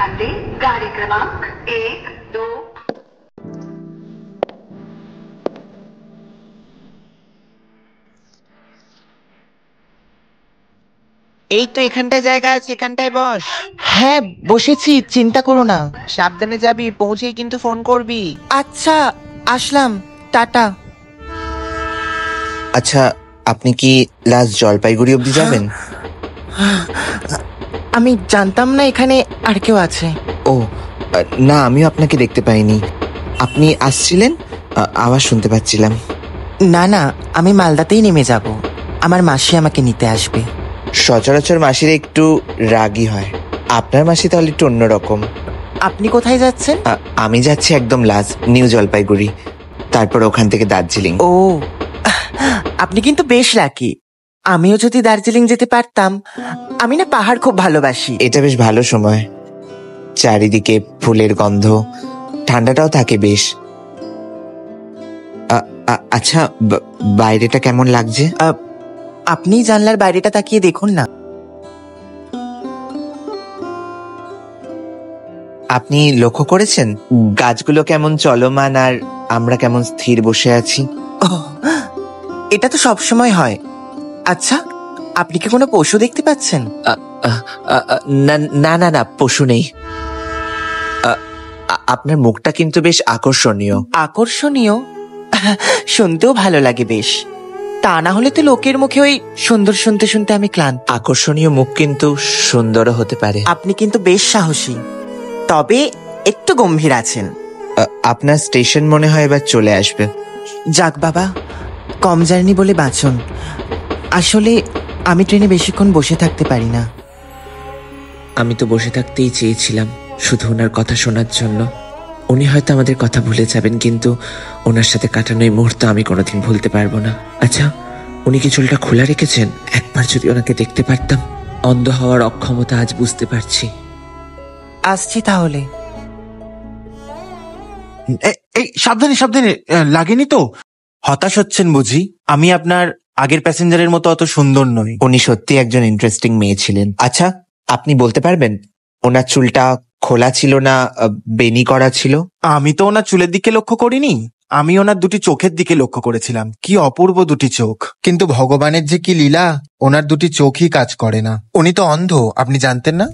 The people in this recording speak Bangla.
ध्यान दें, गाड़ी क्रमांक 1, 2। এই তো এখানটায় জায়গা আছে, এখানটায় বস। হ্যাঁ বসেছি, চিন্তা করো না। সাবধানে যাবি, পৌঁছেই কিন্তু ফোন করবি। আচ্ছা আসলাম, টাটা। আচ্ছা, আপনি কি লাস্ট জলপাইগুড়ি অবধি যাবেন? আমি জানতাম না এখানে আর কেউ আছে। ও না, আমিও আপনাকে দেখতে পাইনি। আপনি আসছিলেন, আওয়াজ শুনতে পাচ্ছিলাম। না না, আমি মালদাতেই নেমে যাব। আমার মাসি আমাকে নিতে আসবে। সচরাচর মাসিরা একটু রাগী হয়, আপনার মাসি তাহলে একটু অন্যরকম। আপনি কোথায় যাচ্ছেন? আমি যাচ্ছি একদম লাস্ট নিউ জলপাইগুড়ি, তারপর ওখান থেকে দার্জিলিং। ও, আপনি কিন্তু বেশ লাকি। আমিও যদি দার্জিলিং যেতে পারতাম। আমি না পাহাড় খুব ভালোবাসি। এটা বেশ ভালো সময়, চারিদিকে ফুলের গন্ধ, ঠান্ডাটাও থাকে বেশ। আচ্ছা, বাইরেটা কেমন লাগছে? আপনি জানলার বাইরেটা তাকিয়ে দেখুন না। আপনি লক্ষ্য করেছেন গাছগুলো কেমন চলমান আর আমরা কেমন স্থির বসে আছি? এটা তো সব সময় হয়। আচ্ছা, আপনি কি কোনো পশু দেখতে পাচ্ছেন? না না না, পশু নেই। আপনার মুখটা কিন্তু বেশ আকর্ষণীয়। আকর্ষণীয়? শুনতেও ভালো লাগে বেশ। তা না হলে তো লোকের মুখে ওই সুন্দর শুনতে শুনতে আমি ক্লান্ত। আকর্ষণীয় মুখ কিন্তু সুন্দরও হতে পারে। আপনি কিন্তু বেশ সাহসী, তবে একটু গম্ভীর আছেন। আপনার স্টেশন মনে হয় এবার চলে আসবে। যাক বাবা, কম জার্নি বলে বাঁচুন। আসলে আমি ট্রেনে বেশিক্ষণ বসে থাকতে পারি না। আমি তো বসে থাকতেই চেয়েছিলাম, শুধু ওনার কথা শোনার জন্য। উনি হয়তো আমাদের কথা ভুলে যাবেন, কিন্তু ওনার সাথে কাটানো এই মুহূর্ত আমি কোনোদিন ভুলতে পারবো না। আচ্ছা, উনি কি চুলটা খোলা রেখেছেন? একবার যদি ওনাকে দেখতে পারতাম। অন্ধ হওয়ার অক্ষমতা আজ বুঝতে পারছি। আসছি তাহলে। এই সাবধানে সাবধানে, লাগেনি তো? হতাশ হচ্ছেন বুঝি? আমি আপনার আগের প্যাসেঞ্জারের মতো অত সুন্দর নই। উনি সত্যি একজন ইন্টারেস্টিং মেয়ে ছিলেন। আচ্ছা, আপনি বলতে পারবেন ওনার চুলটা খোলা ছিল না বেনি করা ছিল? আমি তো ওনার চুলের দিকে লক্ষ্য করিনি, আমি ওনার দুটি চোখের দিকে লক্ষ্য করেছিলাম। কি অপূর্ব দুটি চোখ! কিন্তু ভগবানের যে কি লীলা, ওনার দুটি চোখই কাজ করে না। উনি তো অন্ধ, আপনি জানতেন না?